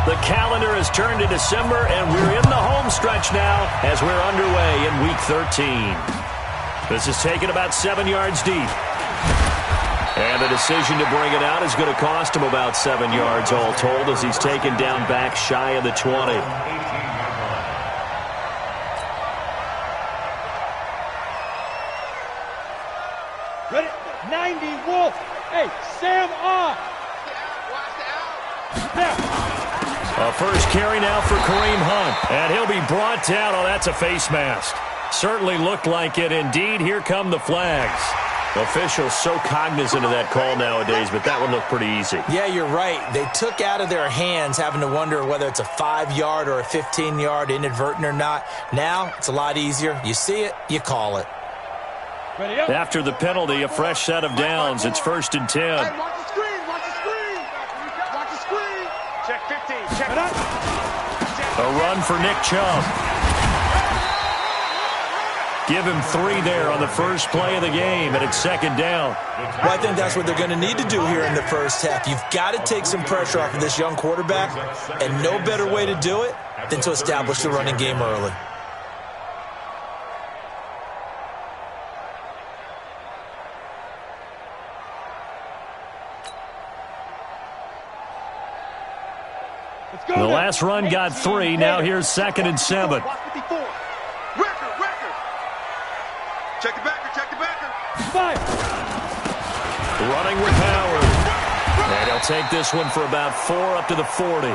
The calendar has turned to December, and we're in the home stretch now as we're underway in Week 13. This is taken about 7 yards deep. And the decision to bring it out is going to cost him about 7 yards all told as he's taken down back shy of the 20. Ready? 90, Wolf. Hey, Sam on. A first carry now for Kareem Hunt. And he'll be brought down. Oh, that's a face mask. Certainly looked like it. Indeed, here come the flags. Officials so cognizant of that call nowadays, but that one looked pretty easy. Yeah, you're right. They took out of their hands having to wonder whether it's a 5-yard or a 15-yard, inadvertent or not. Now, it's a lot easier. You see it, you call it. After the penalty, a fresh set of downs. It's 1st and 10. Hey, watch the screen, watch the screen. Watch the screen. Check 15, check it out. A run for Nick Chubb. Give him 3 there on the first play of the game, and it's 2nd down. Well, I think that's what they're going to need to do here in the first half. You've got to take some pressure off of this young quarterback, and no better way to do it than to establish the running game early. The last run got 3. Now here's 2nd and 7. Check the backer, check the backer. 5. Running with Howard. And he'll take this one for about 4 up to the 40.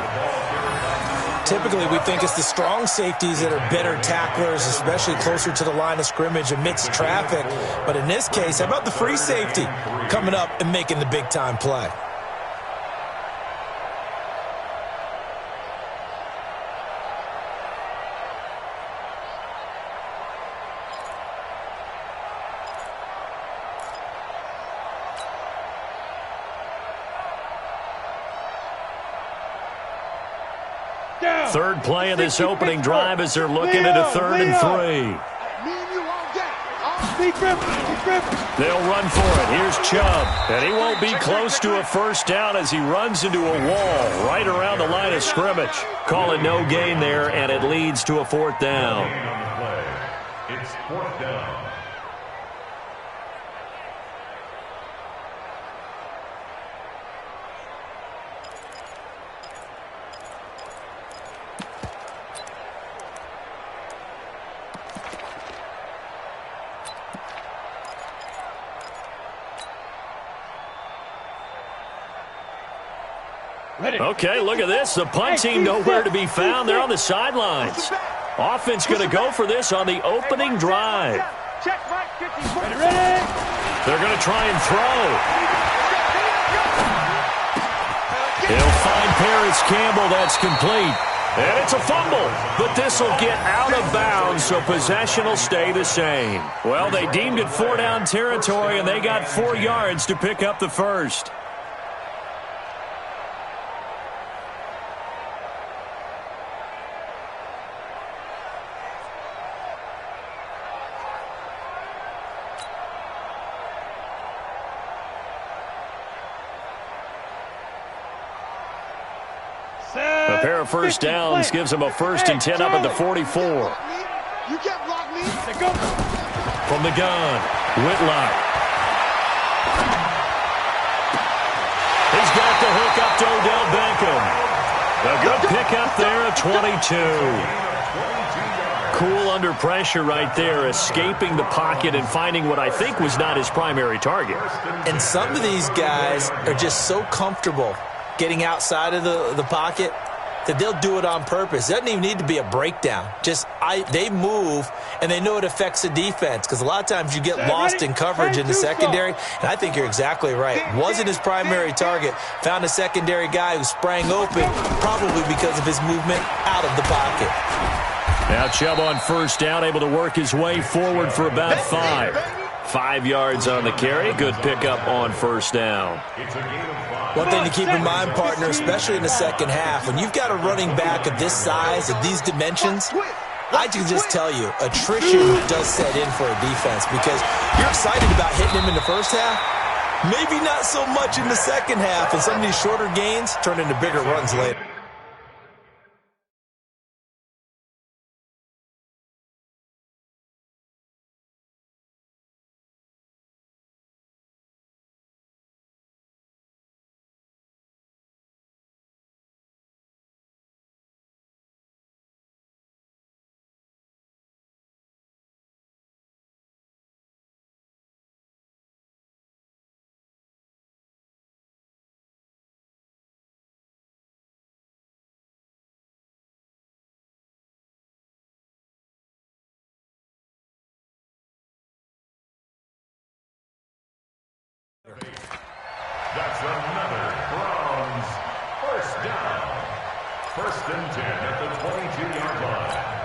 Typically, we think it's the strong safeties that are better tacklers, especially closer to the line of scrimmage amidst traffic. But in this case, how about the free safety coming up and making the big-time play? Third play of this opening drive as they're looking at a 3rd and 3. They'll run for it. Here's Chubb. And he won't be close to a first down as he runs into a wall right around the line of scrimmage. Call it no gain there, and it leads to a 4th down. It's 4th down. Okay, look at this. The punt team nowhere to be found. They're on the sidelines. Offense going to go for this on the opening drive. They're going to try and throw. He'll find Paris Campbell. That's complete. And it's a fumble. But this will get out of bounds, so possession will stay the same. Well, they deemed it 4-down territory, and they got 4 yards to pick up the first. A pair of first downs gives them a 1st and 10 up at the 44. From the gun, Whitlock. He's got the hook up to Odell Beckham. A good pickup there at 22. Cool under pressure right there, escaping the pocket and finding what I think was not his primary target. And some of these guys are just so comfortable getting outside of the pocket that they'll do it on purpose. It doesn't even need to be a breakdown. They move, and they know it affects the defense because a lot of times you get lost in coverage in the secondary, and I think you're exactly right. Wasn't his primary target. Found a secondary guy who sprang open, probably because of his movement out of the pocket. Now Chubb on first down, able to work his way forward for about 5. 5 yards on the carry. Good pickup on first down. One thing to keep in mind, partner, especially in the second half, when you've got a running back of this size, of these dimensions, I can just tell you, attrition does set in for a defense because you're excited about hitting him in the first half, maybe not so much in the second half, and some of these shorter gains turn into bigger runs later. That's another Browns first down. 1st and 10 at the 22-yard line.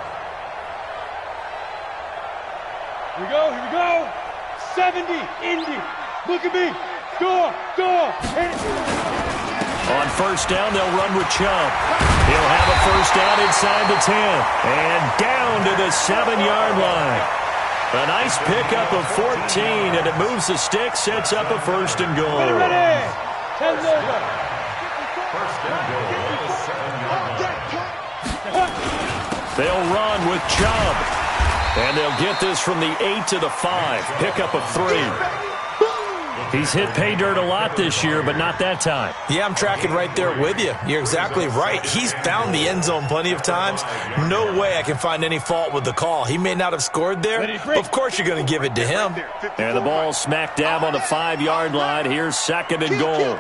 Here we go, here we go. 70, Indy. Look at me. Score, hit it. On 1st down, they'll run with Chubb. He'll have a 1st down inside the 10. And down to the 7-yard line. A nice pickup of 14, and it moves the stick, sets up a 1st and goal. Ready. 10 over. 1st and goal at the 7-yard line. They'll run with Chubb. And they'll get this from the 8 to the 5. Pickup of 3. He's hit pay dirt a lot this year, but not that time. Yeah, I'm tracking right there with you. You're exactly right. He's found the end zone plenty of times. No way I can find any fault with the call. He may not have scored there, but of course you're going to give it to him. And the ball smack dab on the 5-yard line. Here's 2nd and goal.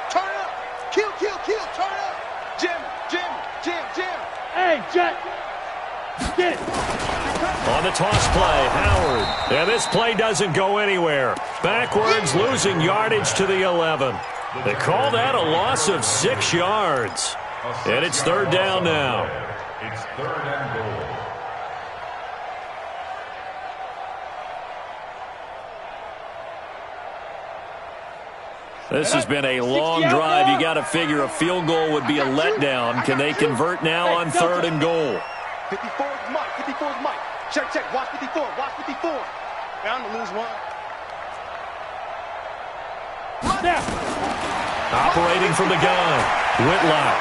Turn up. Kill. Turn up. Jim. Hey, Jet. Get it. On the toss play, Howard. And this play doesn't go anywhere. Backwards, losing yardage to the 11. They call that a loss of 6 yards. And it's 3rd down now. It's 3rd and goal. This has been a long drive. You got to figure a field goal would be a letdown. Can they convert now on 3rd and goal? 54 is Mike. Check. Watch 54. Bound to lose one. Now. Operating from the gun, Whitlock.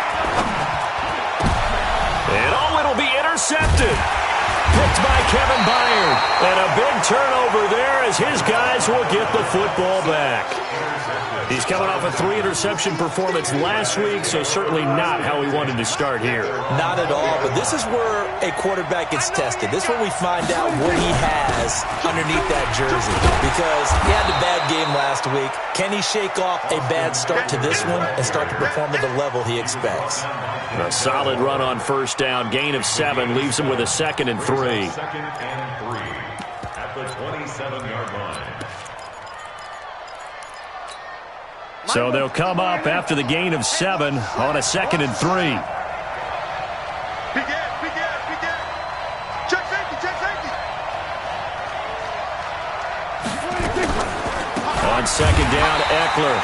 And it'll be intercepted. Picked by Kevin Byard. And a big turnover there as his guys will get the football back. He's coming off a 3-interception performance last week, so certainly not how he wanted to start here. Not at all, but this is where a quarterback gets tested. This is where we find out what he has underneath that jersey. Because he had a bad game last week. Can he shake off a bad start to this one and start to perform at the level he expects? A solid run on 1st down. Gain of 7 leaves him with a 2nd and 3. 2nd and 3 at the 27-yard line. So they'll come up after the gain of 7 on a 2nd and 3. Big gas. Check safety. On 2nd down, Eckler.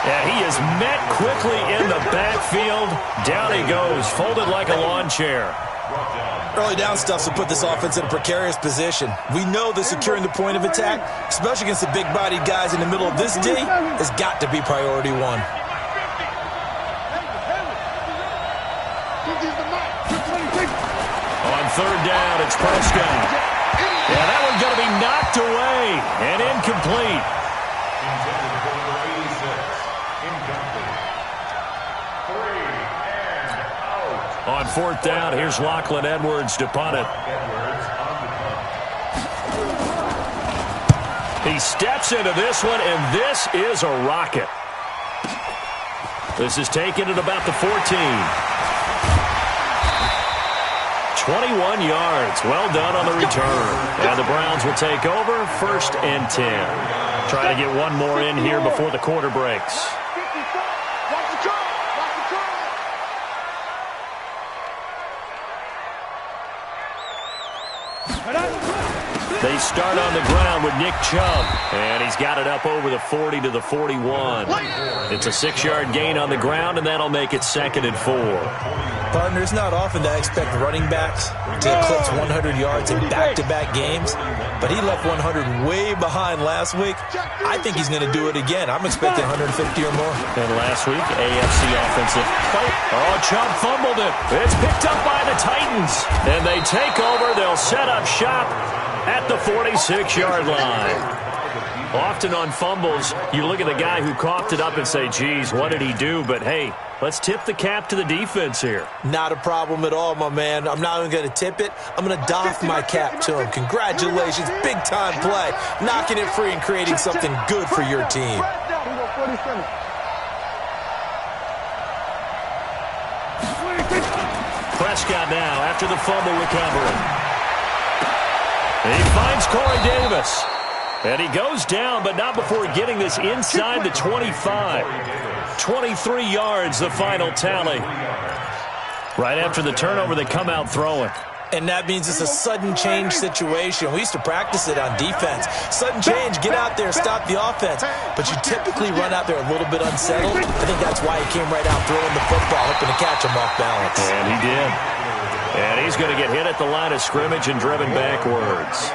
And he is met quickly in the backfield. Down he goes, folded like a lawn chair. Early down stuff to put this offense in a precarious position. We know that securing the point of attack, especially against the big-bodied guys in the middle of this D, has got to be priority 1. On 3rd down, it's Prescott. Yeah, that one's going to be knocked away and incomplete. Intended for number 86. Incomplete. 3 and out. On 4th down, here's Lachlan Edwards to punt it. Edwards on the punt. He steps into this one, and this is a rocket. This is taken at about the 14. 21 yards. Well done on the return. And the Browns will take over 1st and 10. Try to get one more in here before the quarter breaks. They start on the ground with Nick Chubb, and he's got it up over the 40 to the 41. It's a 6-yard gain on the ground, and that'll make it 2nd and 4. Partner, it's not often that I expect running backs to eclipse 100 yards in back-to-back games, but he left 100 way behind last week. I think he's going to do it again. I'm expecting 150 or more. And last week, AFC offensive play. Oh, Chubb fumbled it. It's picked up by the Titans, and they take over. They'll set up shop at the 46-yard line. Often on fumbles, you look at the guy who coughed it up and say, geez, what did he do? But, hey, let's tip the cap to the defense here. Not a problem at all, my man. I'm not even going to tip it. I'm going to doff my cap to him. Congratulations. Big-time play. Knocking it free and creating something good for your team. Prescott now after the fumble recovery. He finds Corey Davis. And he goes down, but not before getting this inside the 25. 23 yards, the final tally. Right after the turnover, they come out throwing. And that means it's a sudden change situation. We used to practice it on defense. Sudden change, get out there, stop the offense. But you typically run out there a little bit unsettled. I think that's why he came right out throwing the football, hoping to catch him off balance. And he did. And he's going to get hit at the line of scrimmage and driven backwards.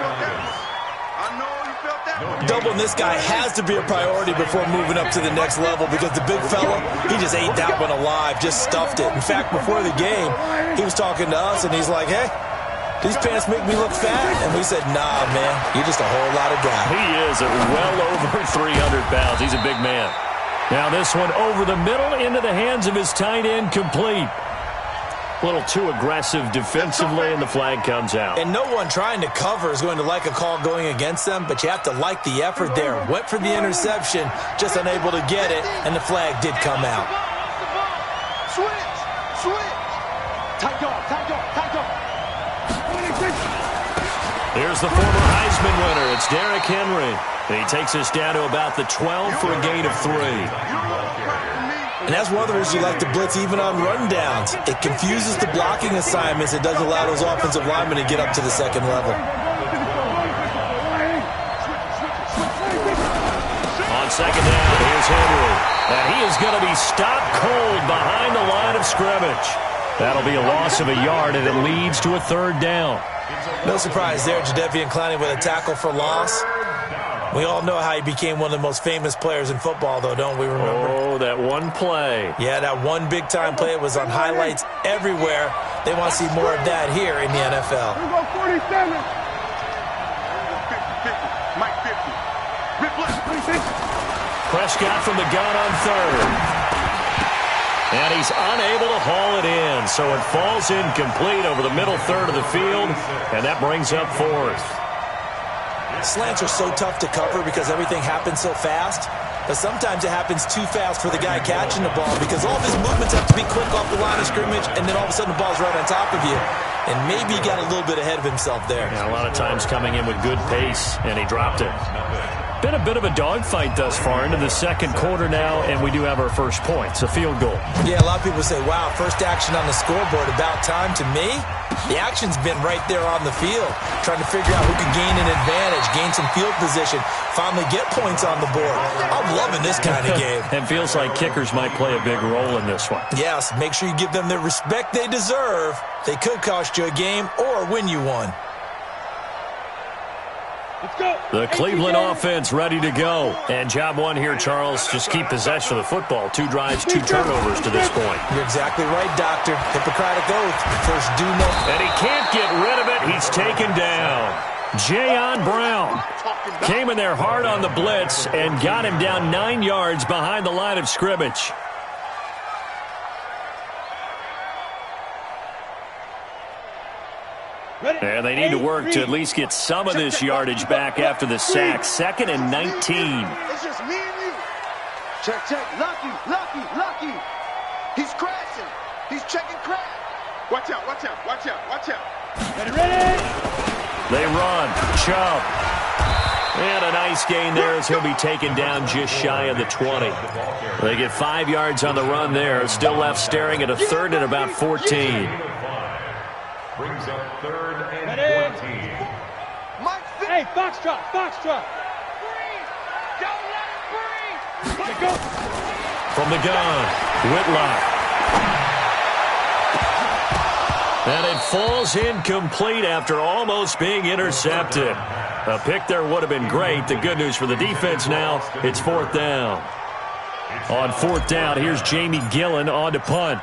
Doubling this guy has to be a priority before moving up to the next level because the big fella, he just ate that one alive, just stuffed it. In fact, before the game, he was talking to us, and he's like, hey, these pants make me look fat. And we said, nah, man, you're just a whole lot of guy. He is at well over 300 pounds. He's a big man. Now this one over the middle into the hands of his tight end, complete. A little too aggressive defensively, and the flag comes out. And no one trying to cover is going to like a call going against them, but you have to like the effort there. Went for the interception, just unable to get it, and the flag did come out. Switch. Tight dog. Here's the former Heisman winner. It's Derrick Henry. He takes us down to about the 12 for a gain of 3. And that's one of the reasons you like to blitz even on rundowns. It confuses the blocking assignments. It doesn't allow those offensive linemen to get up to the second level. On second down, here's Henry. And he is going to be stopped cold behind the line of scrimmage. That'll be a loss of a yard, and it leads to a third down. No surprise there, Jadeveon Clowney with a tackle for loss. We all know how he became one of the most famous players in football, though, don't we remember? Oh, that one play. Yeah, that one big-time play. It was on highlights everywhere. They want to see more of that here in the NFL. Here we go, 47. 50. Mike 50. Prescott from the gun on third. And he's unable to haul it in, so it falls incomplete over the middle third of the field, and that brings up fourth. Slants are so tough to cover because everything happens so fast, but sometimes it happens too fast for the guy catching the ball because all of his movements have to be quick off the line of scrimmage, and then all of a sudden the ball's right on top of you. And maybe he got a little bit ahead of himself there. Yeah, a lot of times coming in with good pace, and he dropped it. Been a bit of a dogfight thus far into the second quarter now, and we do have our first points, a field goal. Yeah, a lot of people say, wow, first action on the scoreboard, about time. To me, the action's been right there on the field, trying to figure out who can gain an advantage, gain some field position, finally get points on the board. I'm loving this kind of game. It feels like kickers might play a big role in this one. Yes, make sure you give them the respect they deserve. They could cost you a game or win you one. Let's go. The Cleveland offense ready to go. And job one here, Charles, just keep possession of the football. 2 drives, 2 turnovers to this point. You're exactly right, Doctor. Hippocratic oath. First do no. And he can't get rid of it. He's taken down. Jayon Brown came in there hard on the blitz and got him down 9 yards behind the line of scrimmage. And they need to work to at least get some of this yardage back after the sack. 2nd and 19. It's just me and you. Check. Lucky. He's crashing. He's checking crash. Watch out. Ready. They run. Chubb. And a nice gain there as he'll be taken down just shy of the 20. They get 5 yards on the run there. Still left staring at a 3rd and about 14. Brings up 3rd and 14. Hey, Foxtrot. Breathe. Don't let him breathe. Let's go. From the gun, Whitlock. And it falls incomplete after almost being intercepted. A pick there would have been great. The good news for the defense now, it's 4th down. On 4th down, here's Jamie Gillen on to punt.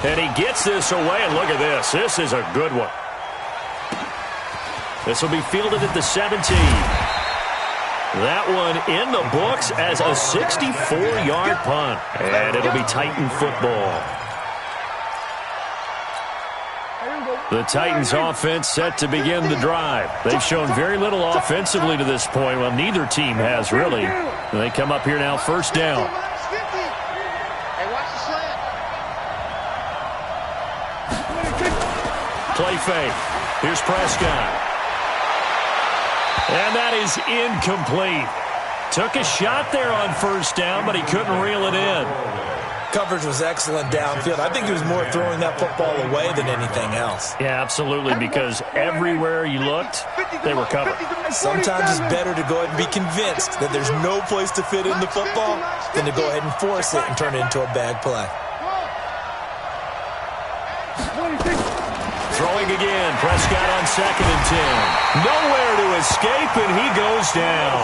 And he gets this away, and look at this. This is a good one. This will be fielded at the 17. That one in the books as a 64-yard punt. And it'll be Titan football. The Titans offense set to begin the drive. They've shown very little offensively to this point. Well, neither team has, really. And they come up here now, 1st down. Play fake. Here's Prescott. And that is incomplete. Took a shot there on first down, but he couldn't reel it in. Coverage was excellent downfield. I think he was more throwing that football away than anything else. Yeah, absolutely, because everywhere you looked, they were covered. Sometimes it's better to go ahead and be convinced that there's no place to fit in the football than to go ahead and force it and turn it into a bad play. Throwing again, Prescott on 2nd and 10. Nowhere to escape, and he goes down.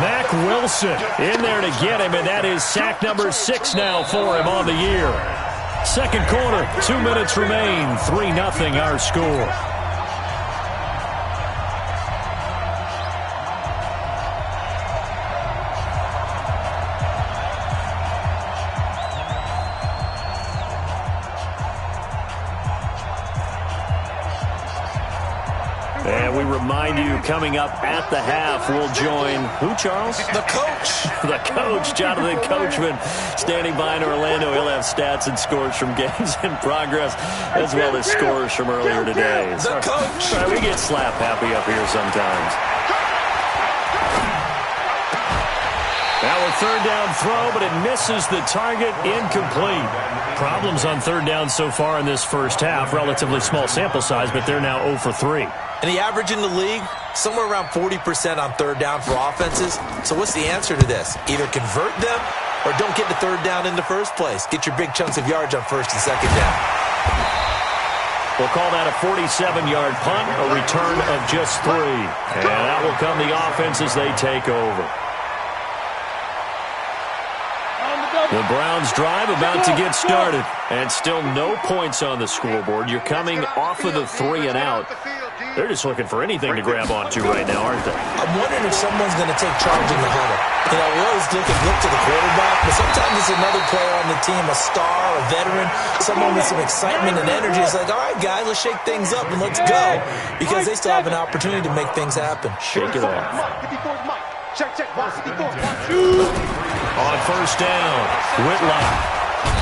Mack Wilson in there to get him, and that is sack number 6 now for him on the year. Second quarter, 2 minutes remain, 3-0 our score. And we remind you, coming up at the half, we'll join who, Charles? The coach. The coach, Jonathan Coachman, standing by in Orlando. He'll have stats and scores from games in progress, as well as scores from earlier today. The coach. Right, we get slap happy up here sometimes. Now a third down throw, but it misses the target, incomplete. Problems on third down so far in this first half. Relatively small sample size, but they're now 0 for 3. And the average in the league, somewhere around 40% on third down for offenses. So what's the answer to this? Either convert them or don't get the third down in the first place. Get your big chunks of yards on first and second down. We'll call that a 47-yard punt, a return of just 3. And that will come the offense as they take over. The Browns drive about to get started, and still no points on the scoreboard. You're coming off of the 3 and out. They're just looking for anything to grab onto right now, aren't they? I'm wondering if someone's going to take charge in the huddle. You know, we always look to the quarterback, but sometimes it's another player on the team, a star, a veteran, someone with some excitement and energy. It's like, all right, guys, let's shake things up and let's go, because they still have an opportunity to make things happen. Shake it off. On first down, Whitlock.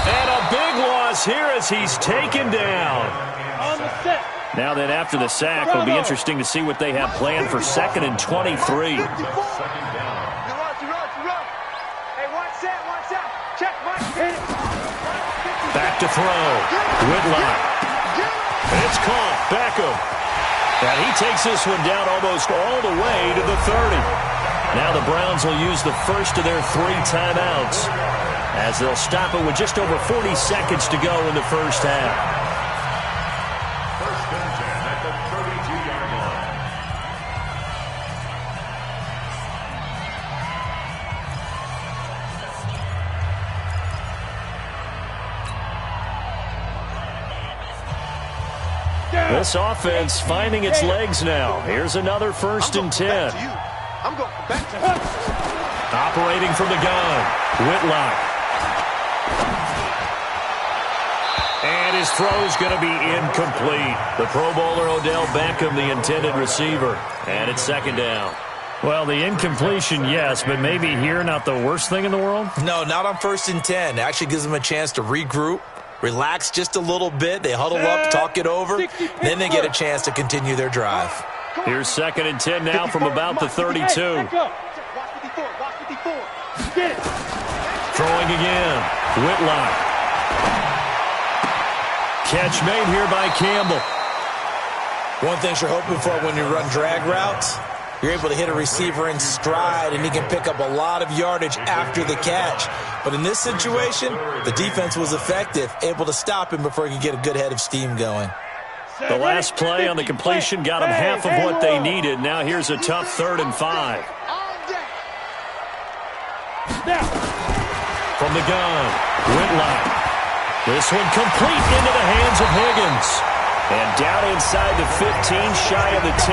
And a big loss here as he's taken down. On the set. Now then, after the sack, it'll be interesting to see what they have planned for 2nd and 23. Hey, watch that, watch that. Check, hit it. Back to throw. Whitlock. It's caught. Beckham. And he takes this one down almost all the way to the 30. Now the Browns will use the first of their 3 timeouts as they'll stop it with just over 40 seconds to go in the first half. First and 10 at the 32-yard line. This offense finding its legs now. Here's another 1st and 10. I'm going back to her. Operating from the gun, Whitlock. And his throw's going to be incomplete. The Pro Bowler Odell Beckham, the intended receiver. And it's 2nd down. Well, the incompletion, yes, but maybe here not the worst thing in the world? No, not on 1st and 10. It actually gives them a chance to regroup, relax just a little bit. They huddle up, talk it over. Then they get a chance to continue their drive. Here's 2nd and 10 now from about the 32. Watch 54. Get it. Throwing again. Whitlock. Catch made here by Campbell. One thing you're hoping for when you run drag routes, you're able to hit a receiver in stride, and he can pick up a lot of yardage after the catch. But in this situation, the defense was effective, able to stop him before he could get a good head of steam going. The last play on the completion got them half of what they needed. Now here's a tough 3rd and 5. From the gun, Whitlock. This one complete into the hands of Higgins. And down inside the 15, shy of the 10.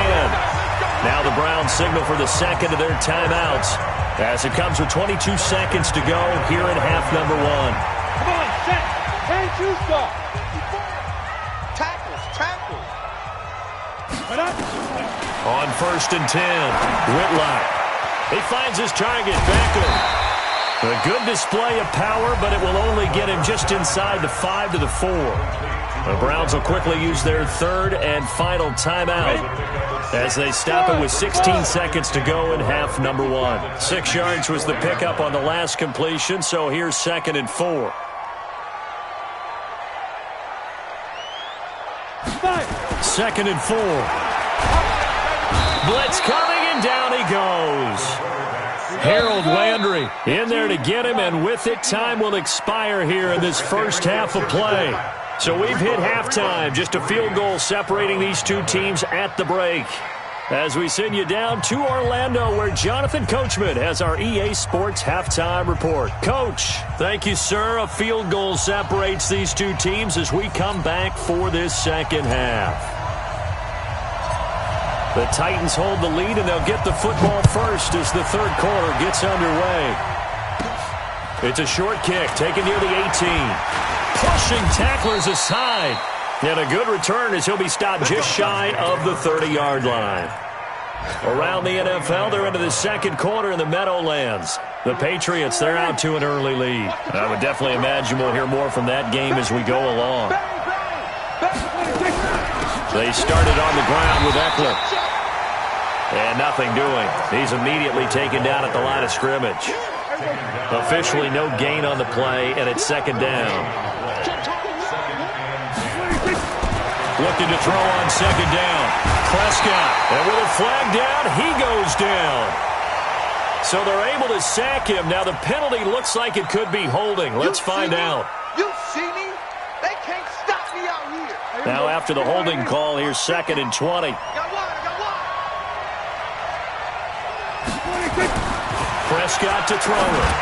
Now the Browns signal for the 2nd of their timeouts as it comes with 22 seconds to go here in half number 1. Come on, set. 10-2 start. Tackles. On 1st and 10, Whitlock. He finds his target, Beckham. A good display of power, but it will only get him just inside the 5 to the 4. The Browns will quickly use their 3rd and final timeout as they stop it with 16 seconds to go in half number one. 6 yards was the pickup on the last completion, so here's 2nd and 4. 2nd and 4. Blitz coming, and down he goes. Harold Landry in there to get him, and with it, time will expire here in this first half of play. So we've hit halftime, just a field goal separating these two teams at the break. As we send you down to Orlando, where Jonathan Coachman has our EA Sports halftime report. Coach, thank you, sir. A field goal separates these two teams as we come back for this second half. The Titans hold the lead, and they'll get the football first as the third quarter gets underway. It's a short kick, taken near the 18. Pushing tacklers aside. And a good return as he'll be stopped just shy of the 30-yard line. Around the NFL, they're into the second quarter in the Meadowlands. The Patriots, they're out to an early lead. I would definitely imagine we'll hear more from that game as we go along. They started on the ground with Eckler. And nothing doing. He's immediately taken down at the line of scrimmage. Officially no gain on the play, and it's 2nd down. Looking to throw on 2nd down. Prescott, and with a flag down, he goes down. So they're able to sack him. Now the penalty looks like it could be holding. Let's find out. You see me? They can't stop me out here. Now after the holding call, here's 2nd and 20. Got one. Prescott to throw it.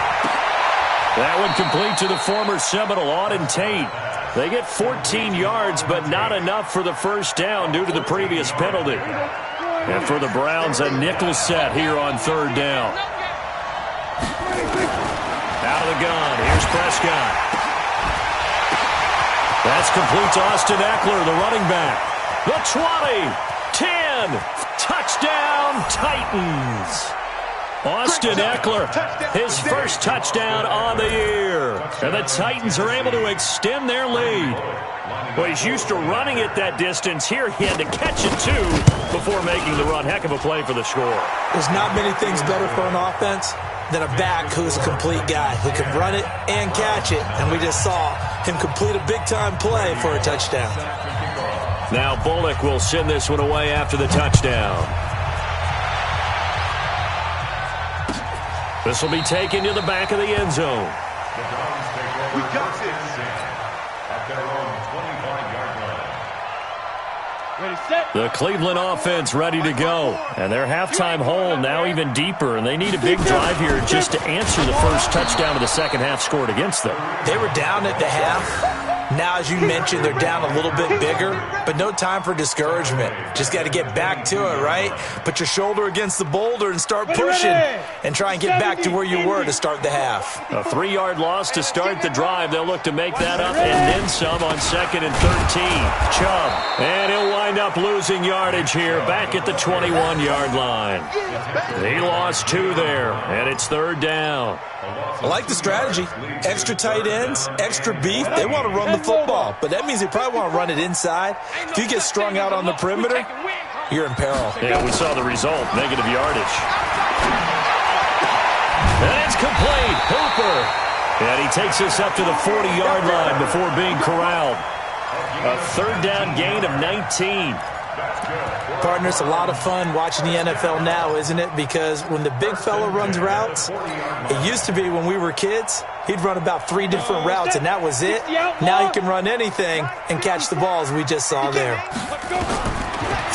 That one complete to the former Seminole, Auden Tate. They get 14 yards, but not enough for the first down due to the previous penalty. And for the Browns, a nickel set here on 3rd down. Out of the gun, here's Prescott. That's complete to Austin Eckler, the running back. The 20, 10, touchdown Titans. Austin Eckler, his first touchdown on the year. And the Titans are able to extend their lead. Well, he's used to running it that distance. Here he had to catch it, too, before making the run. Heck of a play for the score. There's not many things better for an offense than a back who's a complete guy who can run it and catch it. And we just saw him complete a big-time play for a touchdown. Now Bullock will send this one away after the touchdown. This will be taken to the back of the end zone. We got this. At their own 25-yard line. Ready, set. The Cleveland offense ready to go. And their halftime hole now even deeper. And they need a big drive here just to answer the first touchdown of the second half scored against them. They were down at the half. Now, as you mentioned, they're down a little bit bigger, but no time for discouragement. Just got to get back to it, right? Put your shoulder against the boulder and start pushing and try and get back to where you were to start the half. A 3-yard loss to start the drive. They'll look to make that up and then some on 2nd and 13. Chubb, and he'll wind up losing yardage here back at the 21-yard line. He lost 2 there, and it's 3rd down. I like the strategy. Extra tight ends, extra beef. They want to run the football, but that means they probably want to run it inside. If you get strung out on the perimeter, you're in peril. Yeah, we saw the result, negative yardage. And it's complete. Hooper. And he takes us up to the 40-yard line before being corralled. A 3rd down gain of 19. Partner, it's a lot of fun watching the NFL now, isn't it? Because when the big fella runs routes, it used to be when we were kids, he'd run about 3 different routes, and that was it. Now he can run anything and catch the balls we just saw there.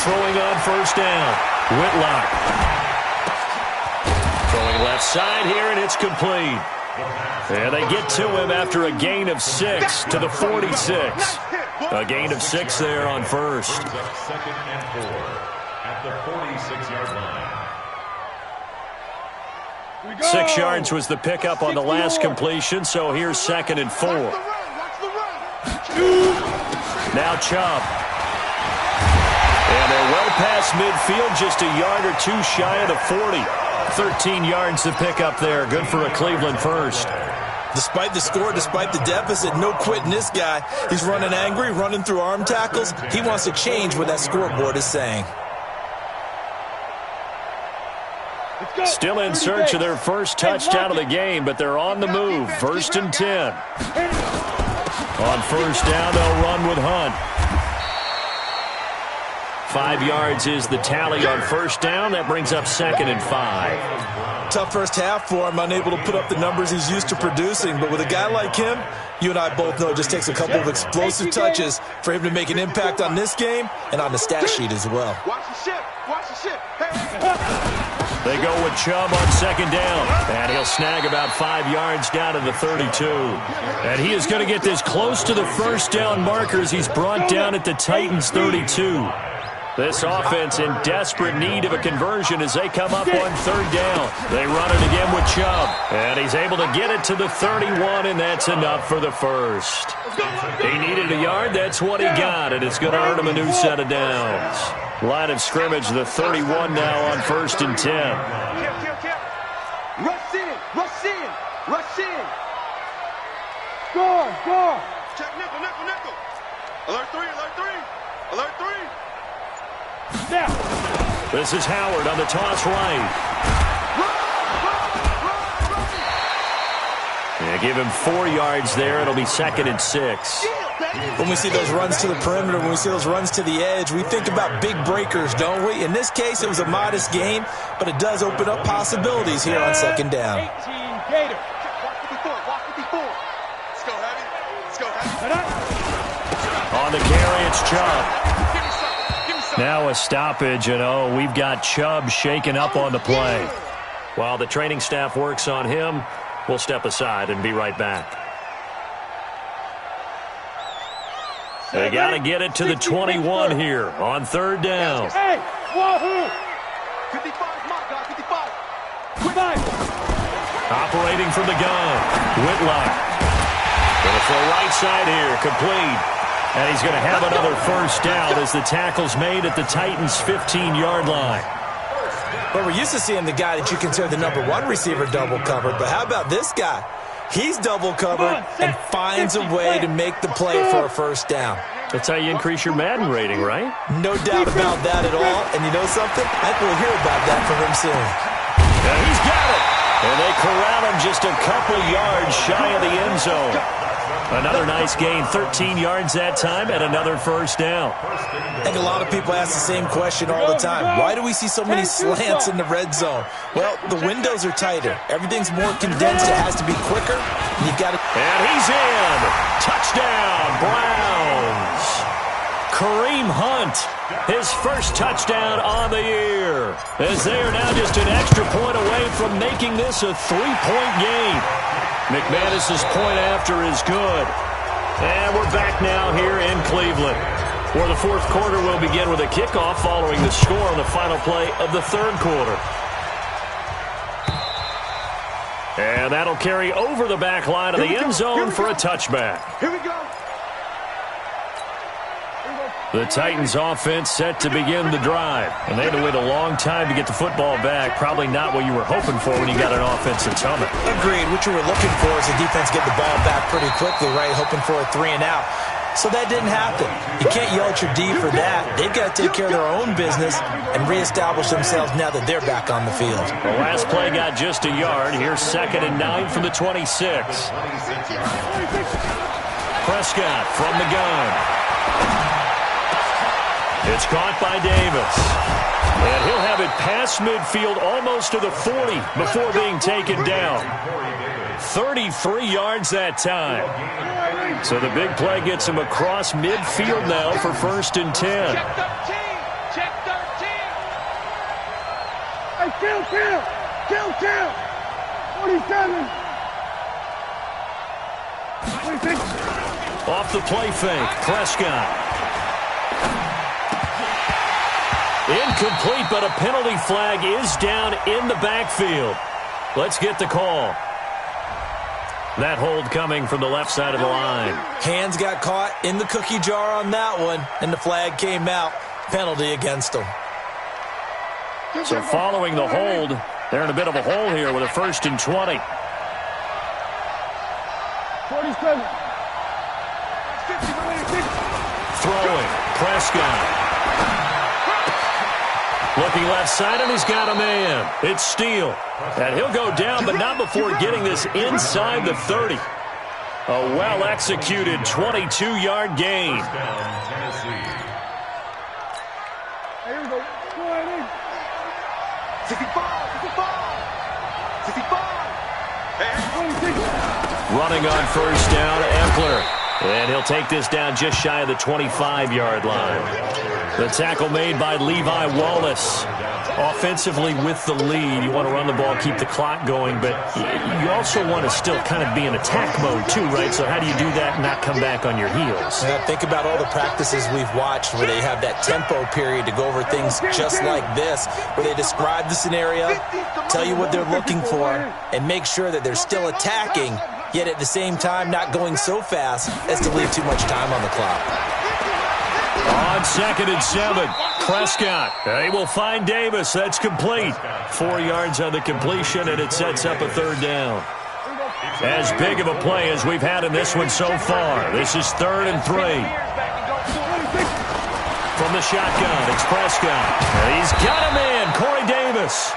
Throwing on 1st down. Whitlock. Throwing left side here, and it's complete. And they get to him after a gain of 6 to the 46. A gain of 6 there on 1st. 2nd and 4 at the 46-yard line. 6 yards was the pickup on the last completion, so here's 2nd and 4. Now Chubb. And they're well past midfield, just a yard or 2 shy of the 40. 13 yards to pick up there. Good for a Cleveland first. Despite the score, despite the deficit, no quitting this guy. He's running angry, running through arm tackles. He wants to change what that scoreboard is saying. Still in search of their first touchdown of the game, but they're on the move. 1st and 10. On 1st down, they'll run with Hunt. 5 yards is the tally on 1st down. That brings up 2nd and 5. Tough first half for him, unable to put up the numbers he's used to producing. But with a guy like him, you and I both know it just takes a couple of explosive touches for him to make an impact on this game and on the stat sheet as well. Watch the ship. Watch the ship. They go with Chubb on 2nd down. And he'll snag about 5 yards down to the 32. And he is going to get this close to the 1st down markers. He's brought down at the Titans' 32. This offense in desperate need of a conversion as they come up on 3rd down. They run it again with Chubb. And he's able to get it to the 31, and that's enough for the first. He needed a yard. That's what he got, and it's going to earn him a new set of downs. Line of scrimmage, the 31 now on 1st and 10. Rush in. Rush in. Rush in. Score. Check nickel. Alert 3. Alert 3. Now. This is Howard on the toss right. Yeah, give him 4 yards there. It'll be 2nd and 6. When we see those runs to the perimeter, when we see those runs to the edge, we think about big breakers, don't we? In this case, it was a modest gain, but it does open up possibilities here on 2nd down. 18 Gator. Walk 54. Let's go heavy. On the carry, it's Chubb. Now a stoppage, and we've got Chubb shaken up on the play. While the training staff works on him, we'll step aside and be right back. They got to get it to the 21 here on 3rd down. Hey, wahoo! 55, my God, 55. 55. Operating from the gun, Whitlock. Going to throw right side here, complete. And he's going to have another 1st down as the tackle's made at the Titans' 15-yard line. But we're used to seeing the guy that you consider the number 1 receiver double covered. But how about this guy? He's double covered and finds a way to make the play for a 1st down. That's how you increase your Madden rating, right? No doubt about that at all. And you know something? I think we'll hear about that from him soon. And he's got it. And they corral him just a couple yards shy of the end zone. Another nice gain, 13 yards that time, and another 1st down. I think a lot of people ask the same question all the time. Why do we see so many slants in the red zone? Well, the windows are tighter. Everything's more condensed. It has to be quicker. And you've got to... And he's in. Touchdown, Browns. Kareem Hunt, his first touchdown on the year. As they are now just an extra point away from making this a 3-point game. McManus's point after is good. And we're back now here in Cleveland, where the 4th quarter will begin with a kickoff following the score on the final play of the 3rd quarter. And that'll carry over the back line of the end zone for a touchback. Here we go. The Titans offense set to begin the drive. And they had to wait a long time to get the football back. Probably not what you were hoping for when you got an offensive summit. Agreed. What you were looking for is the defense get the ball back pretty quickly, right? Hoping for a 3 and out. So that didn't happen. You can't yell at your D for that. They've got to take care of their own business and reestablish themselves now that they're back on the field. The last play got just a yard. Here's 2nd and 9 from the 26. Prescott from the gun. It's caught by Davis. And he'll have it past midfield almost to the 40 before being taken down. 33 yards that time. So the big play gets him across midfield now for 1st and 10. Check 13. Hey, kill. 47. 26. Off the play fake, Prescott. Incomplete, but a penalty flag is down in the backfield. Let's get the call. That hold coming from the left side of the line. Hands got caught in the cookie jar on that one, and the flag came out. Penalty against them. So following the hold, they're in a bit of a hole here with a 1st and 20. 47. Throwing, Prescott. Looking left side, and he's got a man. It's Steele. And he'll go down, but not before getting this inside the 30. A well-executed 22-yard gain. Here we go. 65, 65. Running on first down, Eckler. And he'll take this down just shy of the 25-yard line. The tackle made by Levi Wallace. Offensively with the lead, you want to run the ball, keep the clock going, but you also want to still kind of be in attack mode too, right? So how do you do that and not come back on your heels? Yeah, think about all the practices we've watched where they have that tempo period to go over things just like this, where they describe the scenario, tell you what they're looking for, and make sure that they're still attacking, yet at the same time not going so fast as to leave too much time on the clock. On 2nd and 7, Prescott. They will find Davis. That's complete. 4 yards on the completion, and it sets up a 3rd down. As big of a play as we've had in this one so far. This is 3rd and 3. From the shotgun, it's Prescott. He's got him in, Corey Davis.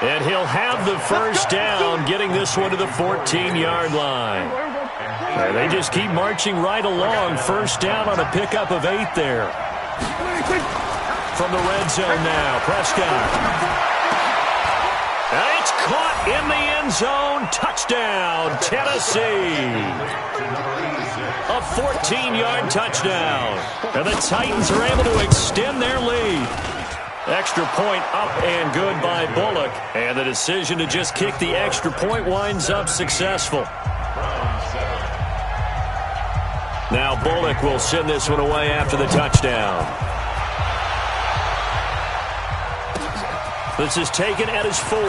And he'll have the first down, getting this one to the 14-yard line. They just keep marching right along. First down on a pickup of 8 there. From the red zone now, Prescott. It's caught in the end zone. Touchdown, Tennessee. A 14-yard touchdown. And the Titans are able to extend their lead. Extra point up and good by Bullock. And the decision to just kick the extra point winds up successful. Now Bullock will send this one away after the touchdown. This is taken at his 4. And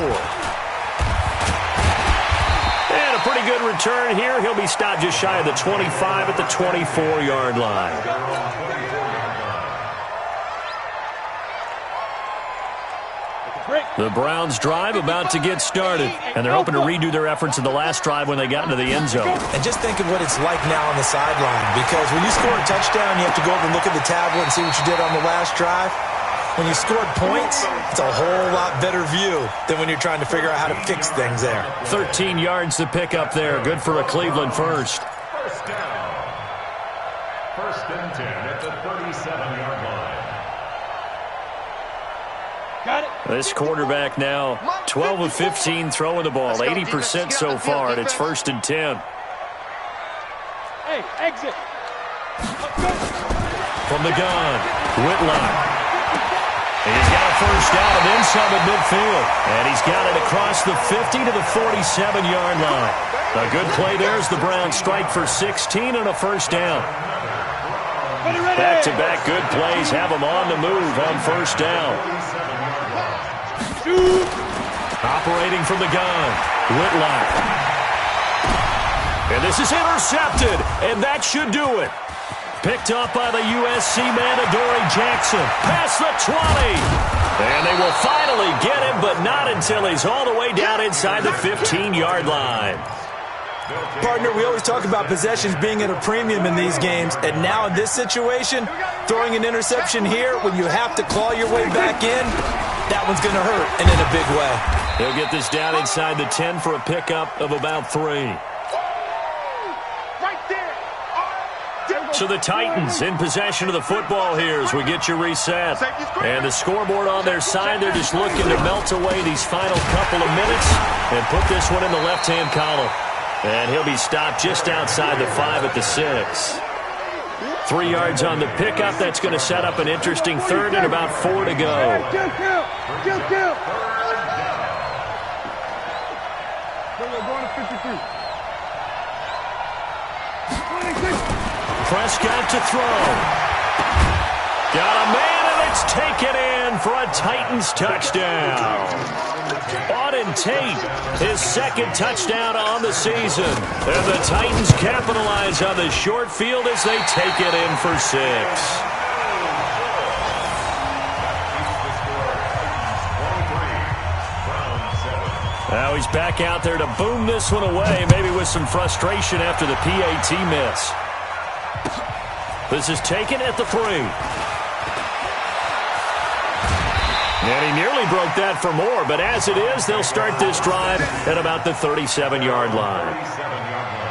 a pretty good return here. He'll be stopped just shy of the 25 at the 24-yard line. The Browns drive about to get started, and they're hoping to redo their efforts in the last drive when they got into the end zone. And just think of what it's like now on the sideline, because when you score a touchdown, you have to go over and look at the tablet and see what you did on the last drive. When you scored points, it's a whole lot better view than when you're trying to figure out how to fix things there. 13 yards to pick up there. Good for a Cleveland first. First down. 1st and 10 at the 37-yard line. Got it. This quarterback now 12 of 15 throwing the ball, 80% so far, and it's 1st and 10. Hey, exit. From the gun, Whitlock. He's got a first down and then some at midfield. And he's got it across the 50 to the 47-yard line. A good play there as the Browns strike for 16 and a first down. Back-to-back good plays have them on the move on first down. Operating from the gun, Whitlock. And this is intercepted, and that should do it. Picked up by the USC man, Adoree Jackson. Past the 20. And they will finally get him, but not until he's all the way down inside the 15-yard line. Partner, we always talk about possessions being at a premium in these games, and now in this situation, throwing an interception here when you have to claw your way back in, that one's going to hurt, and in a big way. He'll get this down inside the 10 for a pickup of about 3. So the Titans in possession of the football here as we get you reset. And the scoreboard on their side, they're just looking to melt away these final couple of minutes and put this one in the left-hand column. And he'll be stopped just outside the 5 at the 6. 3 yards on the pickup. That's going to set up an interesting 3rd and about 4 to go. Kill. We're going to 53. Prescott to throw. Got a man, and it's taken in for a Titans touchdown. Auden Tate, his 2nd touchdown on the season. And the Titans capitalize on the short field as they take it in for 6. Now he's back out there to boom this one away, maybe with some frustration after the PAT miss. This is taken at the 3. And he nearly broke that for more, but as it is, they'll start this drive at about the 37-yard line. 37-yard line.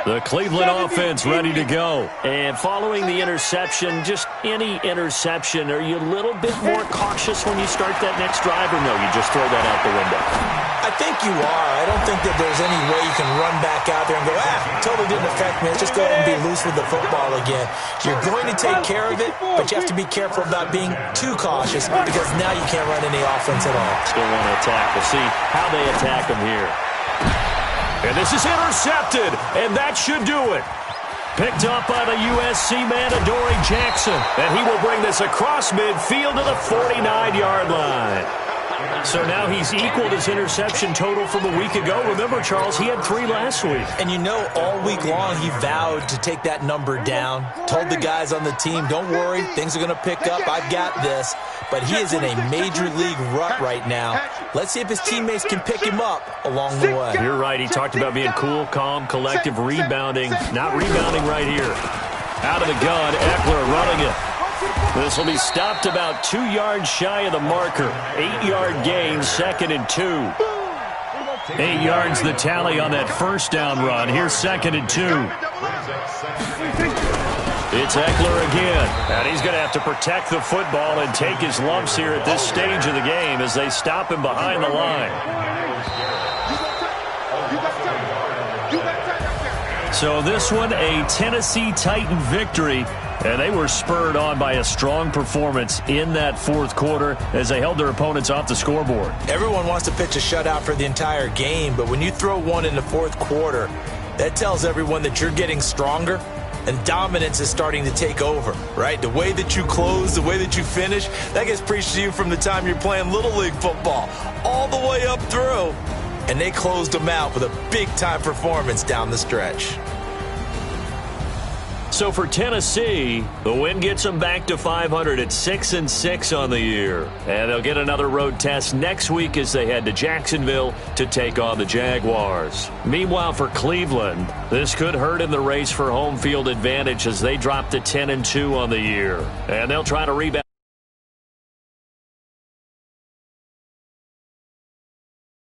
The Cleveland offense ready to go. And following the interception, just any interception, are you a little bit more cautious when you start that next drive, or no, you just throw that out the window? I think you are. I don't think that there's any way you can run back out there and go, totally didn't affect me. Let's just go ahead and be loose with the football again. You're going to take care of it, but you have to be careful about being too cautious because now you can't run any offense at all. Still want to attack. We'll see how they attack them here. And this is intercepted, and that should do it. Picked up by the USC man, Adoree Jackson, and he will bring this across midfield to the 49-yard line. So now he's equaled his interception total from a week ago. Remember, Charles, he had 3 last week. And you know, all week long he vowed to take that number down. Told the guys on the team, don't worry, things are going to pick up. I've got this. But he is in a major league rut right now. Let's see if his teammates can pick him up along the way. You're right. He talked about being cool, calm, collective, rebounding. Not rebounding right here. Out of the gun, Eckler running it. This will be stopped about 2 yards shy of the marker. 8-yard gain, 2nd and 2. 8 yards the tally on that first down run. Here's 2nd and 2. It's Eckler again, and he's going to have to protect the football and take his lumps here at this stage of the game as they stop him behind the line. So this one, a Tennessee Titan victory, and they were spurred on by a strong performance in that fourth quarter as they held their opponents off the scoreboard. Everyone wants to pitch a shutout for the entire game, but when you throw one in the fourth quarter, that tells everyone that you're getting stronger and dominance is starting to take over, right? The way that you close, the way that you finish, that gets preached to you from the time you're playing Little League football all the way up through. And they closed them out with a big-time performance down the stretch. So for Tennessee, the win gets them back to 500 at 6-6 on the year. And they'll get another road test next week as they head to Jacksonville to take on the Jaguars. Meanwhile, for Cleveland, this could hurt in the race for home field advantage as they drop to 10-2 on the year. And they'll try to rebound.